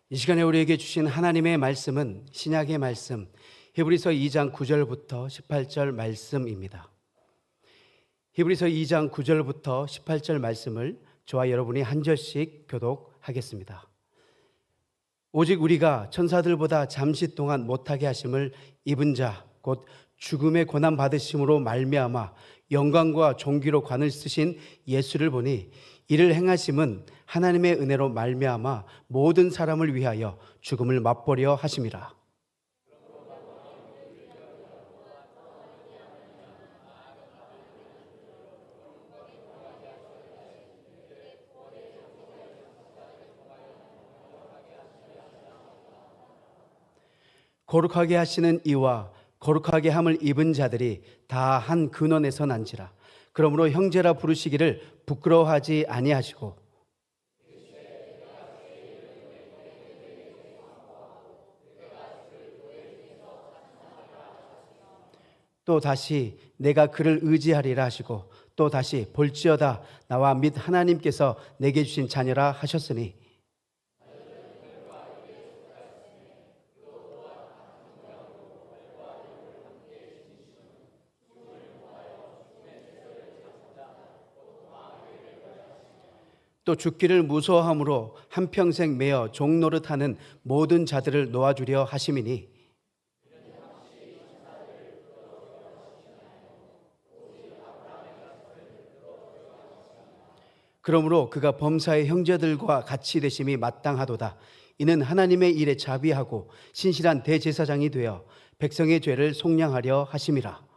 이 시간에 우리에게 주신 하나님의 말씀은 신약의 말씀 히브리서 2장 9절부터 18절 말씀입니다. 히브리서 2장 9절부터 18절 말씀을 저와 여러분이 한 절씩 교독하겠습니다. 오직 우리가 천사들보다 잠시 동안 못하게 하심을 입은 자 곧 죽음의 고난 받으심으로 말미암아 영광과 존귀로 관을 쓰신 예수를 보니 이를 행하심은 하나님의 은혜로 말미암아 모든 사람을 위하여 죽음을 맛보려 하심이라. 거룩하게 하시는 이와 거룩하게 함을 입은 자들이 다 한 근원에서 난지라. 그러므로 형제라 부르시기를 부끄러워하지 아니하시고 또 다시 내가 그를 의지하리라 하시고 또 다시 볼지어다 나와 및 하나님께서 내게 주신 자녀라 하셨으니 또 죽기를 무서워함으로 한평생 매어 종노릇하는 모든 자들을 놓아주려 하심이니 그러므로 그가 범사의 형제들과 같이 되심이 마땅하도다. 이는 하나님의 일에 자비하고 신실한 대제사장이 되어 백성의 죄를 속량하려 하심이라.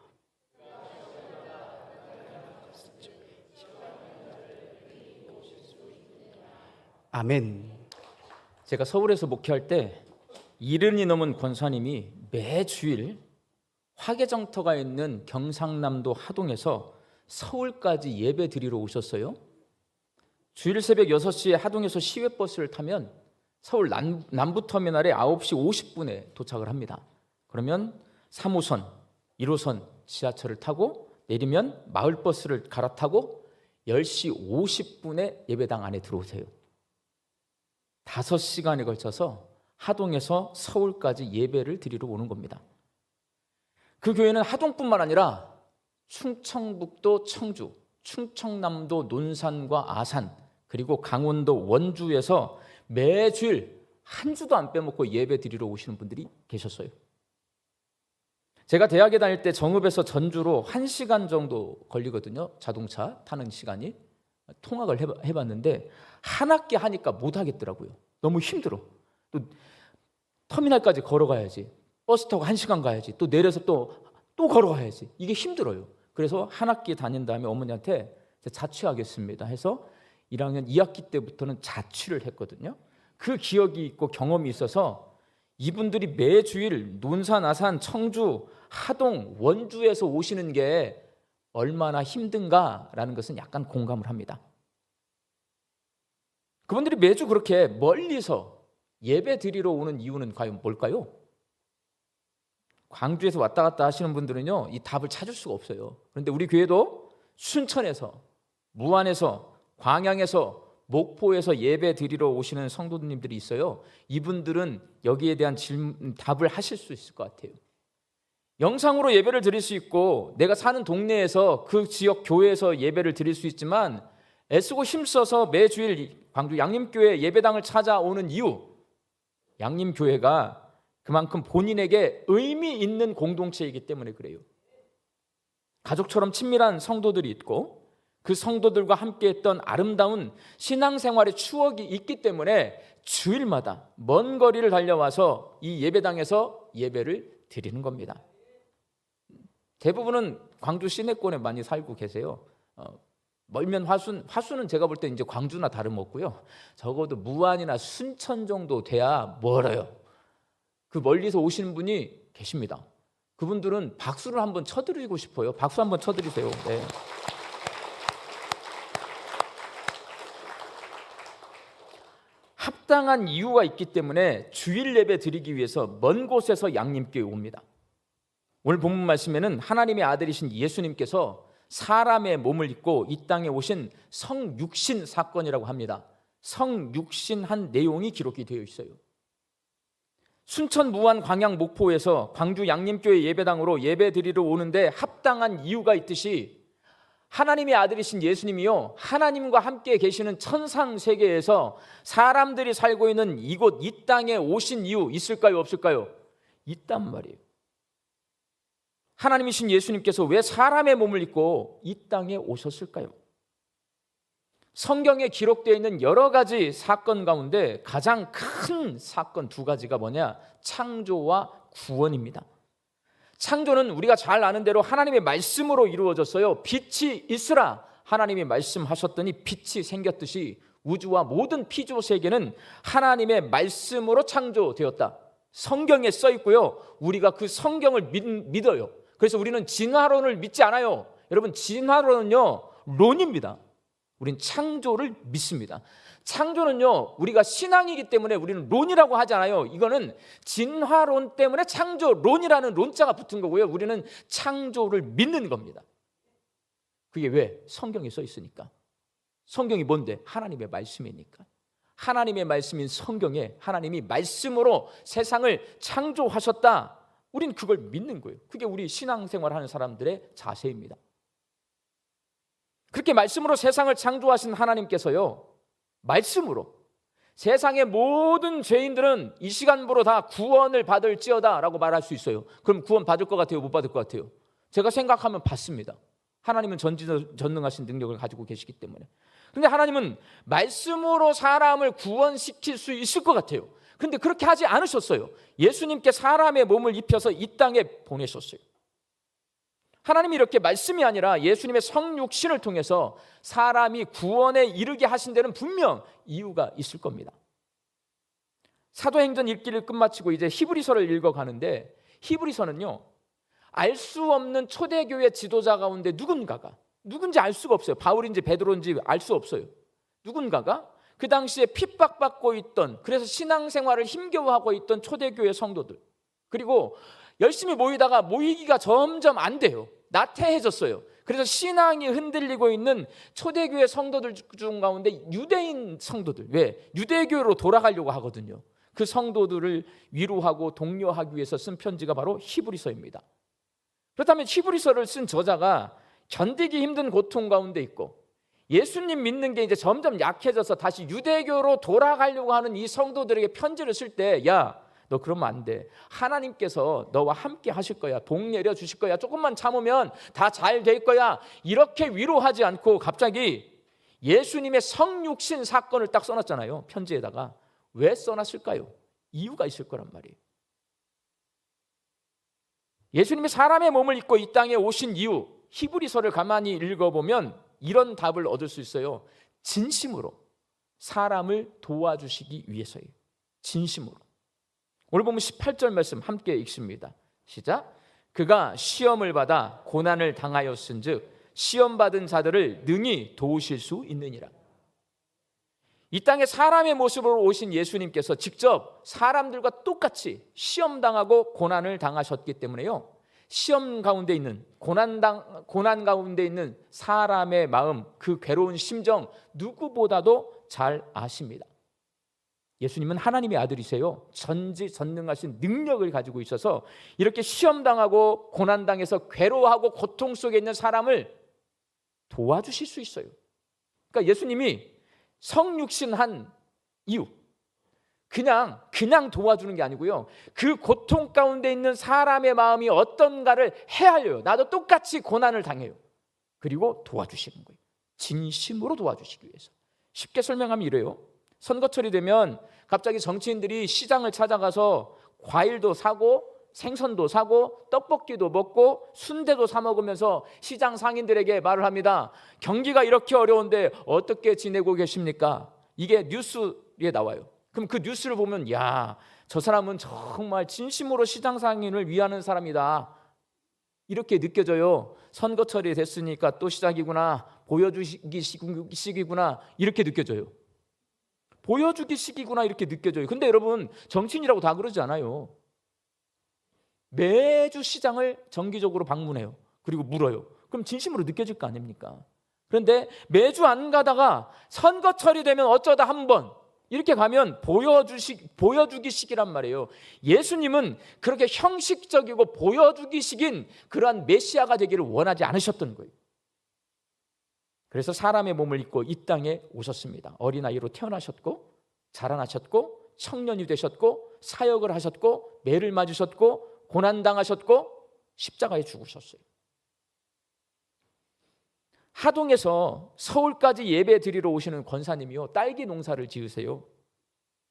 아멘. 제가 서울에서 목회할 때 70이 넘은 권사님이 매주일 화개장터가 있는 경상남도 하동에서 서울까지 예배 드리러 오셨어요. 주일 새벽 6시에 하동에서 시외버스를 타면 서울 남부터미널에 9시 50분에 도착을 합니다. 그러면 3호선, 1호선 지하철을 타고 내리면 마을버스를 갈아타고 10시 50분에 예배당 안에 들어오세요. 5시간에 걸쳐서 하동에서 서울까지 예배를 드리러 오는 겁니다. 그 교회는 하동뿐만 아니라 충청북도 청주, 충청남도 논산과 아산, 그리고 강원도 원주에서 매주일 한 주도 안 빼먹고 예배 드리러 오시는 분들이 계셨어요. 제가 대학에 다닐 때 정읍에서 전주로 1시간 정도 걸리거든요. 자동차 타는 시간이. 통학을 해봤는데 한 학기 하니까 못 하겠더라고요. 너무 힘들어. 또 터미널까지 걸어가야지. 버스 타고 1시간 가야지. 또 내려서 또 걸어가야지. 이게 힘들어요. 그래서 한 학기 다닌 다음에 어머니한테 자취하겠습니다 해서 1학년 2학기 때부터는 자취를 했거든요. 그 기억이 있고 경험이 있어서 이분들이 매주일 논산, 아산, 청주, 하동, 원주에서 오시는 게 얼마나 힘든가라는 것은 약간 공감을 합니다. 그분들이 매주 그렇게 멀리서 예배 드리러 오는 이유는 과연 뭘까요? 광주에서 왔다 갔다 하시는 분들은요, 이 답을 찾을 수가 없어요. 그런데 우리 교회도 순천에서, 무안에서, 광양에서, 목포에서 예배 드리러 오시는 성도님들이 있어요. 이분들은 여기에 대한 답을 하실 수 있을 것 같아요. 영상으로 예배를 드릴 수 있고 내가 사는 동네에서 그 지역 교회에서 예배를 드릴 수 있지만 애쓰고 힘써서 매주일 광주 양림교회 예배당을 찾아오는 이유, 양림교회가 그만큼 본인에게 의미 있는 공동체이기 때문에 그래요. 가족처럼 친밀한 성도들이 있고 그 성도들과 함께했던 아름다운 신앙생활의 추억이 있기 때문에 주일마다 먼 거리를 달려와서 이 예배당에서 예배를 드리는 겁니다. 대부분은 광주 시내권에 많이 살고 계세요. 멀면 화순은 제가 볼 때 이제 광주나 다름없고요. 적어도 무안이나 순천 정도 돼야 멀어요. 그 멀리서 오시는 분이 계십니다. 그분들은 박수를 한번 쳐드리고 싶어요. 박수 한번 쳐드리세요. 네. 합당한 이유가 있기 때문에 주일 예배 드리기 위해서 먼 곳에서 양림교회 옵니다. 오늘 본문 말씀에는 하나님의 아들이신 예수님께서 사람의 몸을 입고 이 땅에 오신 성육신 사건이라고 합니다. 성육신한 내용이 기록이 되어 있어요. 순천, 무안, 광양, 목포에서 광주 양림교회 예배당으로 예배 드리러 오는데 합당한 이유가 있듯이 하나님의 아들이신 예수님이요, 하나님과 함께 계시는 천상 세계에서 사람들이 살고 있는 이곳 이 땅에 오신 이유 있을까요, 없을까요? 있단 말이에요. 하나님이신 예수님께서 왜 사람의 몸을 입고 이 땅에 오셨을까요? 성경에 기록되어 있는 여러 가지 사건 가운데 가장 큰 사건 두 가지가 뭐냐? 창조와 구원입니다. 창조는 우리가 잘 아는 대로 하나님의 말씀으로 이루어졌어요. 빛이 있으라 하나님이 말씀하셨더니 빛이 생겼듯이 우주와 모든 피조 세계는 하나님의 말씀으로 창조되었다. 성경에 써 있고요, 우리가 그 성경을 믿어요. 그래서 우리는 진화론을 믿지 않아요. 여러분, 진화론은요 론입니다. 우린 창조를 믿습니다. 창조는요, 우리가 신앙이기 때문에 우리는 론이라고 하지 않아요. 이거는 진화론 때문에 창조론이라는 론자가 붙은 거고요, 우리는 창조를 믿는 겁니다. 그게 왜? 성경에 써 있으니까. 성경이 뭔데? 하나님의 말씀이니까. 하나님의 말씀인 성경에 하나님이 말씀으로 세상을 창조하셨다. 우린 그걸 믿는 거예요. 그게 우리 신앙생활하는 사람들의 자세입니다. 그렇게 말씀으로 세상을 창조하신 하나님께서요, 말씀으로 세상의 모든 죄인들은 이 시간부로 다 구원을 받을지어다 라고 말할 수 있어요. 그럼 구원 받을 것 같아요, 못 받을 것 같아요? 제가 생각하면 받습니다. 하나님은 전능하신 능력을 가지고 계시기 때문에. 그런데 하나님은 말씀으로 사람을 구원시킬 수 있을 것 같아요. 그런데 그렇게 하지 않으셨어요. 예수님께 사람의 몸을 입혀서 이 땅에 보내셨어요. 하나님이 이렇게 말씀이 아니라 예수님의 성육신을 통해서 사람이 구원에 이르게 하신 데는 분명 이유가 있을 겁니다. 사도행전 읽기를 끝마치고 이제 히브리서를 읽어가는데, 히브리서는요, 알 수 없는 초대교회 지도자 가운데 누군가가, 누군지 알 수가 없어요. 바울인지 베드로인지 알 수 없어요. 누군가가 그 당시에 핍박받고 있던, 그래서 신앙생활을 힘겨워하고 있던 초대교회 성도들, 그리고 열심히 모이다가 모이기가 점점 안 돼요. 나태해졌어요. 그래서 신앙이 흔들리고 있는 초대교회 성도들 중 가운데 유대인 성도들, 왜? 유대교로 돌아가려고 하거든요. 그 성도들을 위로하고 독려하기 위해서 쓴 편지가 바로 히브리서입니다. 그렇다면 히브리서를 쓴 저자가 견디기 힘든 고통 가운데 있고 예수님 믿는 게 이제 점점 약해져서 다시 유대교로 돌아가려고 하는 이 성도들에게 편지를 쓸 때, 야, 너 그러면 안 돼. 하나님께서 너와 함께 하실 거야. 복 내려 주실 거야. 조금만 참으면 다 잘 될 거야. 이렇게 위로하지 않고 갑자기 예수님의 성육신 사건을 딱 써놨잖아요, 편지에다가. 왜 써놨을까요? 이유가 있을 거란 말이에요. 예수님이 사람의 몸을 입고 이 땅에 오신 이유, 히브리서를 가만히 읽어보면 이런 답을 얻을 수 있어요. 진심으로 사람을 도와주시기 위해서예요. 진심으로. 오늘 보면 18절 말씀 함께 읽습니다. 시작. 그가 시험을 받아 고난을 당하였은즉 시험받은 자들을 능히 도우실 수 있느니라. 이 땅에 사람의 모습으로 오신 예수님께서 직접 사람들과 똑같이 시험당하고 고난을 당하셨기 때문에요, 시험 가운데 있는 고난 가운데 있는 사람의 마음, 그 괴로운 심정 누구보다도 잘 아십니다. 예수님은 하나님의 아들이세요. 전지전능하신 능력을 가지고 있어서 이렇게 시험당하고 고난당해서 괴로워하고 고통 속에 있는 사람을 도와주실 수 있어요. 그러니까 예수님이 성육신한 이유, 그냥 도와주는 게 아니고요, 그 고통 가운데 있는 사람의 마음이 어떤가를 헤아려요. 나도 똑같이 고난을 당해요. 그리고 도와주시는 거예요. 진심으로 도와주시기 위해서. 쉽게 설명하면 이래요. 선거철이 되면 갑자기 정치인들이 시장을 찾아가서 과일도 사고 생선도 사고 떡볶이도 먹고 순대도 사 먹으면서 시장 상인들에게 말을 합니다. 경기가 이렇게 어려운데 어떻게 지내고 계십니까? 이게 뉴스에 나와요. 그럼 그 뉴스를 보면, 야, 저 사람은 정말 진심으로 시장 상인을 위하는 사람이다, 이렇게 느껴져요. 선거철이 됐으니까 또 시작이구나, 보여주기 시기구나, 이렇게 느껴져요. 보여주기 시기구나, 이렇게 느껴져요. 근데 여러분, 정치인이라고 다 그러지 않아요. 매주 시장을 정기적으로 방문해요. 그리고 물어요. 그럼 진심으로 느껴질 거 아닙니까? 그런데 매주 안 가다가 선거철이 되면 어쩌다 한 번 이렇게 가면 보여주기식이란 말이에요. 예수님은 그렇게 형식적이고 보여주기식인 그러한 메시아가 되기를 원하지 않으셨던 거예요. 그래서 사람의 몸을 입고 이 땅에 오셨습니다. 어린아이로 태어나셨고 자라나셨고 청년이 되셨고 사역을 하셨고 매를 맞으셨고 고난당하셨고 십자가에 죽으셨어요. 하동에서 서울까지 예배 드리러 오시는 권사님이요, 딸기 농사를 지으세요.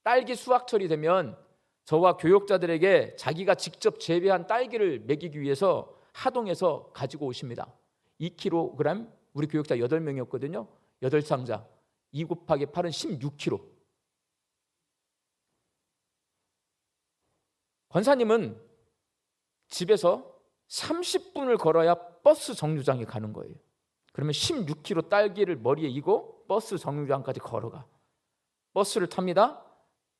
딸기 수확철이 되면 저와 교역자들에게 자기가 직접 재배한 딸기를 먹이기 위해서 하동에서 가지고 오십니다. 2kg, 우리 교역자 8명이었거든요. 8상자, 2 곱하기 8은 16kg. 권사님은 집에서 30분을 걸어야 버스 정류장에 가는 거예요. 그러면 16kg 딸기를 머리에 이고 버스 정류장까지 걸어가. 버스를 탑니다.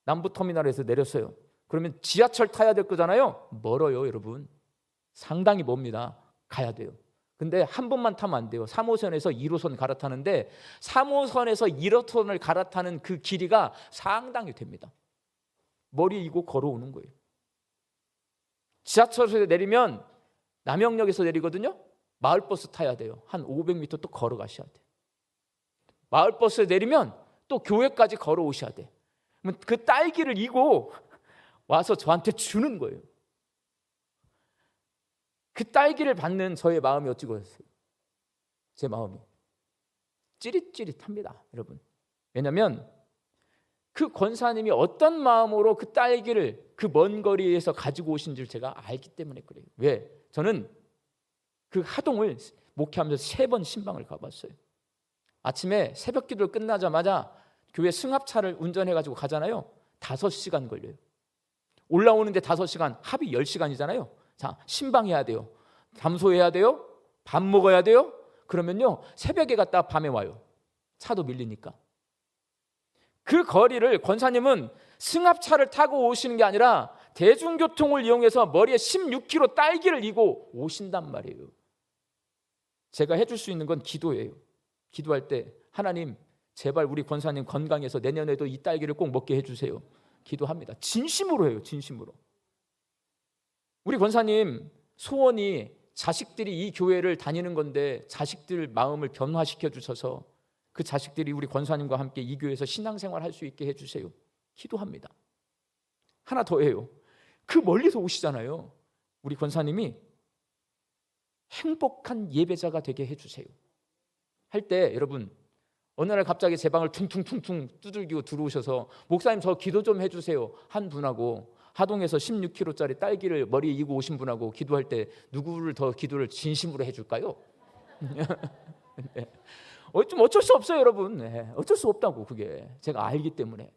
남부터미널에서 내렸어요. 그러면 지하철 타야 될 거잖아요. 멀어요, 여러분. 상당히 멉니다. 가야 돼요. 근데 한 번만 타면 안 돼요. 3호선에서 1호선 갈아타는데 3호선에서 1호선을 갈아타는 그 길이가 상당히 됩니다. 머리에 이고 걸어오는 거예요. 지하철에서 내리면 남영역에서 내리거든요. 마을버스 타야 돼요. 한 500m 또 걸어가셔야 돼요. 마을버스에 내리면 또 교회까지 걸어오셔야 돼. 그 딸기를 이고 와서 저한테 주는 거예요. 그 딸기를 받는 저의 마음이 어찌겠어요? 제 마음이 찌릿찌릿합니다, 여러분. 왜냐하면 그 권사님이 어떤 마음으로 그 딸기를 그 먼 거리에서 가지고 오신 줄 제가 알기 때문에 그래요. 왜? 저는 그 하동을 목회하면서 3번 신방을 가봤어요. 아침에 새벽 기도를 끝나자마자 교회 승합차를 운전해가지고 가잖아요. 5시간 걸려요. 올라오는데 5시간, 합이 10시간이잖아요. 자, 신방해야 돼요. 담소해야 돼요. 밥 먹어야 돼요. 그러면요, 새벽에 갔다 밤에 와요. 차도 밀리니까. 그 거리를 권사님은 승합차를 타고 오시는 게 아니라 대중교통을 이용해서 머리에 16kg 딸기를 이고 오신단 말이에요. 제가 해줄 수 있는 건 기도예요. 기도할 때 하나님 제발 우리 권사님 건강해서 내년에도 이 딸기를 꼭 먹게 해주세요. 기도합니다. 진심으로 해요. 진심으로. 우리 권사님 소원이 자식들이 이 교회를 다니는 건데 자식들 마음을 변화시켜 주셔서 그 자식들이 우리 권사님과 함께 이 교회에서 신앙생활 할 수 있게 해주세요. 기도합니다. 하나 더 해요. 그 멀리서 오시잖아요. 우리 권사님이 행복한 예배자가 되게 해주세요. 할 때 여러분 어느 날 갑자기 제 방을 퉁퉁퉁퉁 두들기고 들어오셔서 목사님 저 기도 좀 해주세요 한 분하고 하동에서 16kg짜리 딸기를 머리에 이고 오신 분하고 기도할 때 누구를 더 기도를 진심으로 해줄까요? 좀 어쩔 수 없어요, 여러분. 네, 어쩔 수 없다고. 그게 제가 알기 때문에.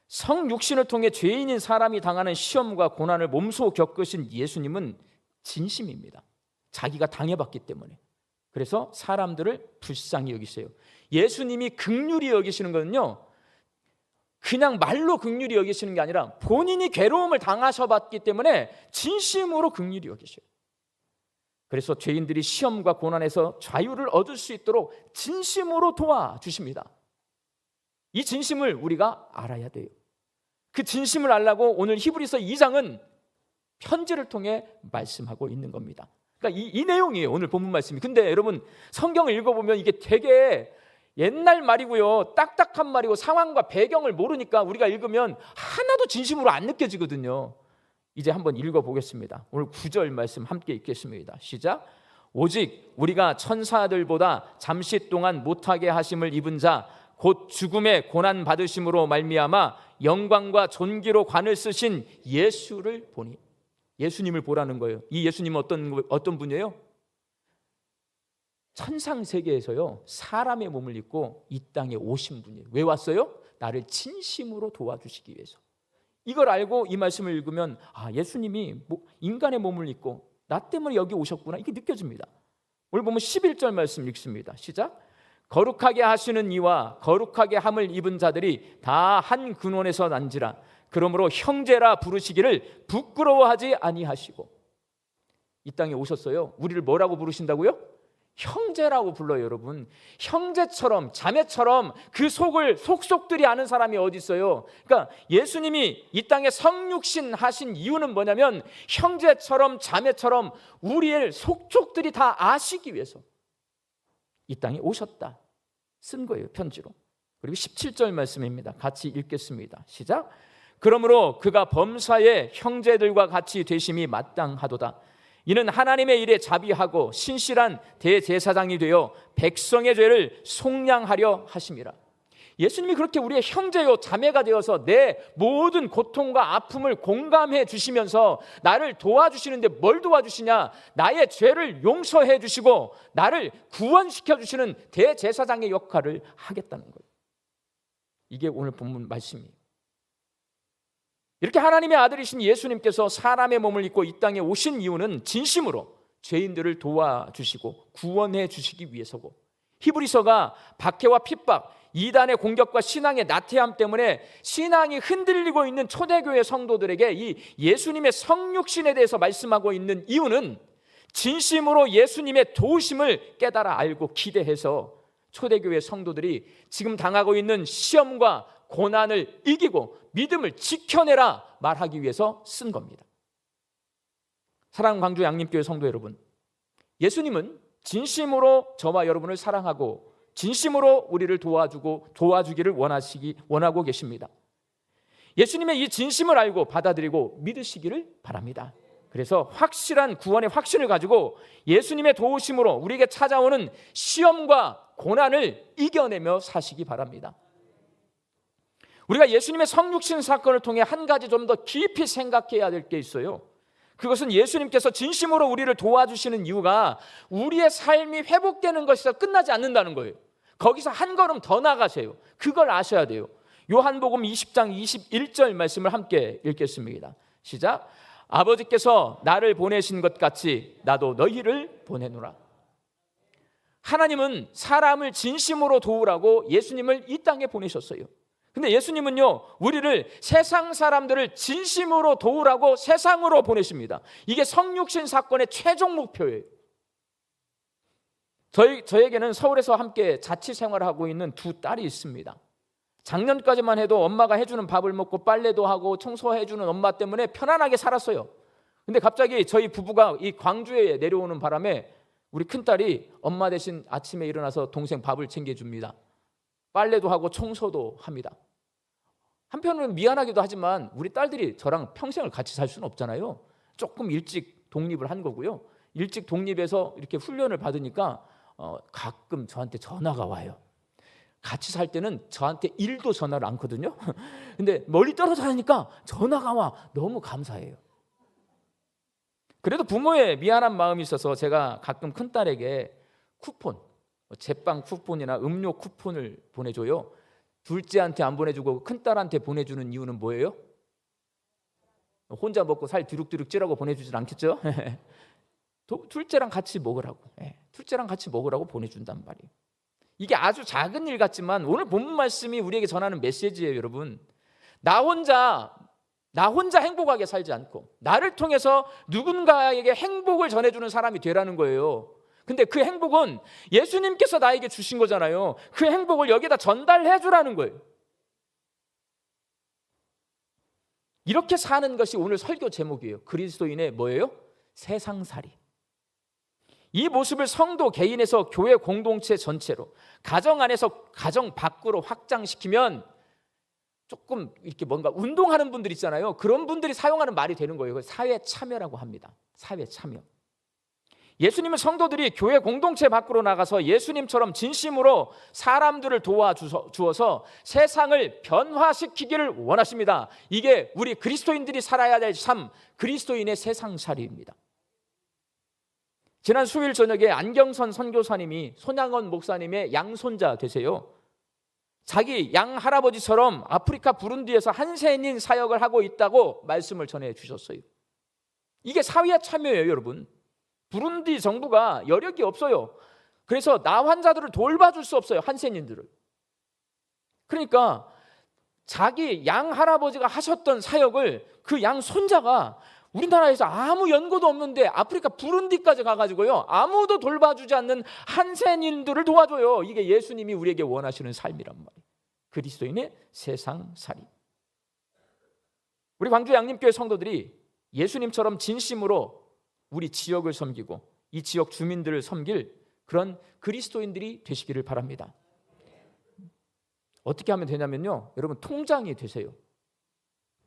성육신을 통해 죄인인 사람이 당하는 시험과 고난을 몸소 겪으신 예수님은 진심입니다. 자기가 당해봤기 때문에. 그래서 사람들을 불쌍히 여기세요. 예수님이 긍휼히 여기시는 거는요, 그냥 말로 긍휼히 여기시는 게 아니라 본인이 괴로움을 당하셔봤기 때문에 진심으로 긍휼히 여기셔요. 그래서 죄인들이 시험과 고난에서 자유를 얻을 수 있도록 진심으로 도와주십니다. 이 진심을 우리가 알아야 돼요. 그 진심을 알라고 오늘 히브리서 2장은 편지를 통해 말씀하고 있는 겁니다. 그러니까 이 내용이에요, 오늘 본문 말씀이. 근데 여러분 성경을 읽어보면 이게 되게 옛날 말이고요, 딱딱한 말이고 상황과 배경을 모르니까 우리가 읽으면 하나도 진심으로 안 느껴지거든요. 이제 한번 읽어보겠습니다. 오늘 9절 말씀 함께 읽겠습니다. 시작. 오직 우리가 천사들보다 잠시 동안 못하게 하심을 입은 자 곧 죽음의 고난 받으심으로 말미암아 영광과 존귀로 관을 쓰신 예수를 보니. 예수님을 보라는 거예요. 이 예수님은 어떤 분이에요? 천상 세계에서요 사람의 몸을 입고 이 땅에 오신 분이에요. 왜 왔어요? 나를 진심으로 도와주시기 위해서. 이걸 알고 이 말씀을 읽으면 예수님이 인간의 몸을 입고 나 때문에 여기 오셨구나, 이게 느껴집니다. 오늘 보면 11절 말씀 읽습니다. 시작. 거룩하게 하시는 이와 거룩하게 함을 입은 자들이 다 한 근원에서 난지라. 그러므로 형제라 부르시기를 부끄러워하지 아니하시고. 이 땅에 오셨어요. 우리를 뭐라고 부르신다고요? 형제라고 불러요, 여러분. 형제처럼, 자매처럼 그 속을 속속들이 아는 사람이 어디 있어요? 그러니까 예수님이 이 땅에 성육신 하신 이유는 뭐냐면 형제처럼, 자매처럼 우리의 속속들이 다 아시기 위해서 이 땅에 오셨다 쓴 거예요, 편지로. 그리고 17절 말씀입니다. 같이 읽겠습니다. 시작. 그러므로 그가 범사의 형제들과 같이 되심이 마땅하도다. 이는 하나님의 일에 자비하고 신실한 대제사장이 되어 백성의 죄를 속량하려 하심이라. 예수님이 그렇게 우리의 형제요 자매가 되어서 내 모든 고통과 아픔을 공감해 주시면서 나를 도와주시는데 뭘 도와주시냐? 나의 죄를 용서해 주시고 나를 구원시켜 주시는 대제사장의 역할을 하겠다는 거예요. 이게 오늘 본문 말씀이에요. 이렇게 하나님의 아들이신 예수님께서 사람의 몸을 입고 이 땅에 오신 이유는 진심으로 죄인들을 도와주시고 구원해 주시기 위해서고, 히브리서가 박해와 핍박, 이단의 공격과 신앙의 나태함 때문에 신앙이 흔들리고 있는 초대교회 성도들에게 이 예수님의 성육신에 대해서 말씀하고 있는 이유는 진심으로 예수님의 도우심을 깨달아 알고 기대해서 초대교회 성도들이 지금 당하고 있는 시험과 고난을 이기고 믿음을 지켜내라 말하기 위해서 쓴 겁니다. 사랑하는 광주 양림교회 성도 여러분, 예수님은 진심으로 저와 여러분을 사랑하고 진심으로 우리를 도와주기를 원하고 계십니다. 예수님의 이 진심을 알고 받아들이고 믿으시기를 바랍니다. 그래서 확실한 구원의 확신을 가지고 예수님의 도우심으로 우리에게 찾아오는 시험과 고난을 이겨내며 사시기 바랍니다. 우리가 예수님의 성육신 사건을 통해 한 가지 좀 더 깊이 생각해야 될 게 있어요. 그것은 예수님께서 진심으로 우리를 도와주시는 이유가 우리의 삶이 회복되는 것에서 끝나지 않는다는 거예요. 거기서 한 걸음 더 나가세요. 그걸 아셔야 돼요. 요한복음 20장 21절 말씀을 함께 읽겠습니다. 시작. 아버지께서 나를 보내신 것 같이 나도 너희를 보내노라. 하나님은 사람을 진심으로 도우라고 예수님을 이 땅에 보내셨어요. 근데 예수님은요, 우리를 세상 사람들을 진심으로 도우라고 세상으로 보내십니다. 이게 성육신 사건의 최종 목표예요. 저에게는 서울에서 함께 자취 생활을 하고 있는 두 딸이 있습니다. 작년까지만 해도 엄마가 해주는 밥을 먹고 빨래도 하고 청소해주는 엄마 때문에 편안하게 살았어요. 근데 갑자기 저희 부부가 이 광주에 내려오는 바람에 우리 큰딸이 엄마 대신 아침에 일어나서 동생 밥을 챙겨줍니다. 빨래도 하고 청소도 합니다. 한편으로는 미안하기도 하지만 우리 딸들이 저랑 평생을 같이 살 수는 없잖아요. 조금 일찍 독립을 한 거고요. 일찍 독립해서 이렇게 훈련을 받으니까 가끔 저한테 전화가 와요. 같이 살 때는 저한테 일도 전화를 않거든요. 근데 멀리 떨어져 사니까 전화가 와. 너무 감사해요. 그래도 부모의 미안한 마음이 있어서 제가 가끔 큰딸에게 쿠폰, 제빵 쿠폰이나 음료 쿠폰을 보내줘요. 둘째한테 안 보내주고 큰딸한테 보내주는 이유는 뭐예요? 혼자 먹고 살 뒤룩뒤룩 찌라고 보내주진 않겠죠? 둘째랑 같이 먹으라고, 둘째랑 같이 먹으라고 보내준단 말이에요. 이게 아주 작은 일 같지만 오늘 본문 말씀이 우리에게 전하는 메시지예요, 여러분. 나 혼자 행복하게 살지 않고 나를 통해서 누군가에게 행복을 전해주는 사람이 되라는 거예요. 근데 그 행복은 예수님께서 나에게 주신 거잖아요. 그 행복을 여기다 전달해 주라는 거예요. 이렇게 사는 것이 오늘 설교 제목이에요. 그리스도인의 뭐예요? 세상살이. 이 모습을 성도 개인에서 교회 공동체 전체로, 가정 안에서 가정 밖으로 확장시키면 조금 이렇게 뭔가 운동하는 분들 있잖아요. 그런 분들이 사용하는 말이 되는 거예요. 사회 참여라고 합니다. 사회 참여. 예수님은 성도들이 교회 공동체 밖으로 나가서 예수님처럼 진심으로 사람들을 도와주어서 세상을 변화시키기를 원하십니다. 이게 우리 그리스도인들이 살아야 될 삶, 그리스도인의 세상살이입니다. 지난 수요일 저녁에 안경선 선교사님이 손양원 목사님의 양손자 되세요. 자기 양 할아버지처럼 아프리카 부룬디에서 한센인 사역을 하고 있다고 말씀을 전해 주셨어요. 이게 사회 참여예요, 여러분. 부룬디 정부가 여력이 없어요. 그래서 나 환자들을 돌봐줄 수 없어요, 한센인들을. 그러니까 자기 양 할아버지가 하셨던 사역을 그 양 손자가 우리나라에서 아무 연고도 없는데 아프리카 부룬디까지 가가지고요, 아무도 돌봐주지 않는 한센인들을 도와줘요. 이게 예수님이 우리에게 원하시는 삶이란 말이에요. 그리스도인의 세상살이. 우리 광주 양림교회 성도들이 예수님처럼 진심으로 우리 지역을 섬기고 이 지역 주민들을 섬길 그런 그리스도인들이 되시기를 바랍니다. 어떻게 하면 되냐면요, 여러분 통장이 되세요.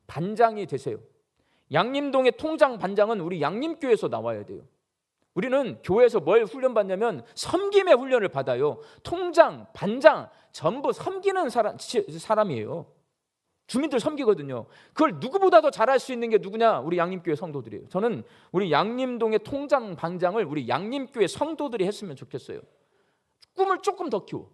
반장이 되세요. 양림동의 통장 반장은 우리 양림교회에서 나와야 돼요. 우리는 교회에서 뭘 훈련받냐면 섬김의 훈련을 받아요. 통장, 반장 전부 섬기는 사람이에요. 주민들 섬기거든요. 그걸 누구보다 더 잘할 수 있는 게 누구냐? 우리 양림교회 성도들이에요. 저는 우리 양림동의 통장 반장을 우리 양림교회 성도들이 했으면 좋겠어요. 꿈을 조금 더 키워.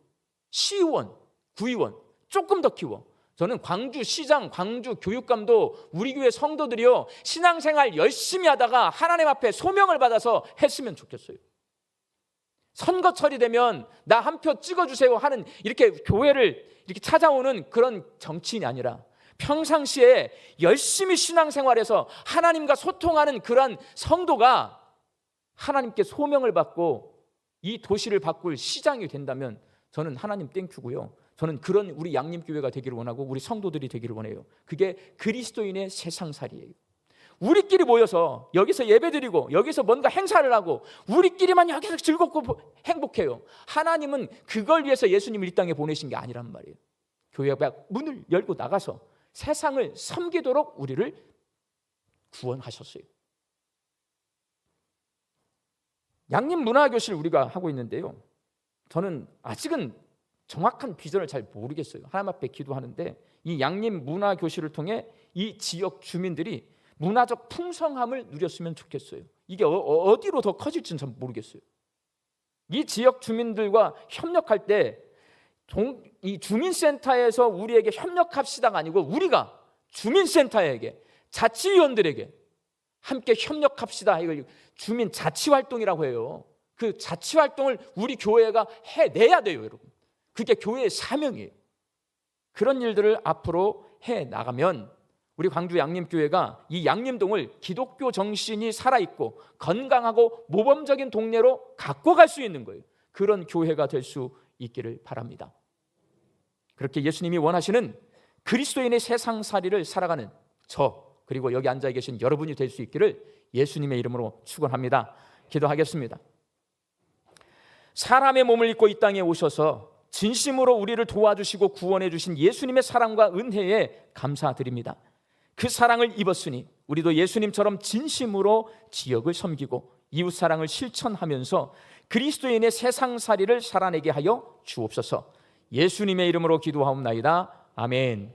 시의원, 구의원 조금 더 키워. 저는 광주시장, 광주 교육감도 우리 교회 성도들이요, 신앙생활 열심히 하다가 하나님 앞에 소명을 받아서 했으면 좋겠어요. 선거철이 되면 나 한 표 찍어주세요 하는 이렇게 교회를 이렇게 찾아오는 그런 정치인이 아니라 평상시에 열심히 신앙생활해서 하나님과 소통하는 그런 성도가 하나님께 소명을 받고 이 도시를 바꿀 시장이 된다면 저는 하나님 땡큐고요. 저는 그런 우리 양림교회가 되기를 원하고 우리 성도들이 되기를 원해요. 그게 그리스도인의 세상살이에요. 우리끼리 모여서 여기서 예배드리고 여기서 뭔가 행사를 하고 우리끼리만 여기서 즐겁고 행복해요. 하나님은 그걸 위해서 예수님을 이 땅에 보내신 게 아니란 말이에요. 교회가 문을 열고 나가서 세상을 섬기도록 우리를 구원하셨어요. 양림문화교실 우리가 하고 있는데요, 저는 아직은 정확한 비전을 잘 모르겠어요. 하나님 앞에 기도하는데 이 양림문화교실을 통해 이 지역 주민들이 문화적 풍성함을 누렸으면 좋겠어요. 이게 어디로 더 커질지는 잘 모르겠어요. 이 지역 주민들과 협력할 때 이 주민센터에서 우리에게 협력합시다가 아니고 우리가 주민센터에게, 자치위원들에게 함께 협력합시다. 이걸 주민 자치활동이라고 해요. 그 자치활동을 우리 교회가 해내야 돼요, 여러분. 그게 교회의 사명이에요. 그런 일들을 앞으로 해나가면 우리 광주 양림교회가 이 양림동을 기독교 정신이 살아있고 건강하고 모범적인 동네로 갖고 갈 수 있는 거예요. 그런 교회가 될 수 있기를 바랍니다. 그렇게 예수님이 원하시는 그리스도인의 세상살이를 살아가는 저, 그리고 여기 앉아 계신 여러분이 될 수 있기를 예수님의 이름으로 축원합니다. 기도하겠습니다. 사람의 몸을 입고 이 땅에 오셔서 진심으로 우리를 도와주시고 구원해 주신 예수님의 사랑과 은혜에 감사드립니다. 그 사랑을 입었으니 우리도 예수님처럼 진심으로 지역을 섬기고 이웃사랑을 실천하면서 그리스도인의 세상살이를 살아내게 하여 주옵소서. 예수님의 이름으로 기도하옵나이다. 아멘.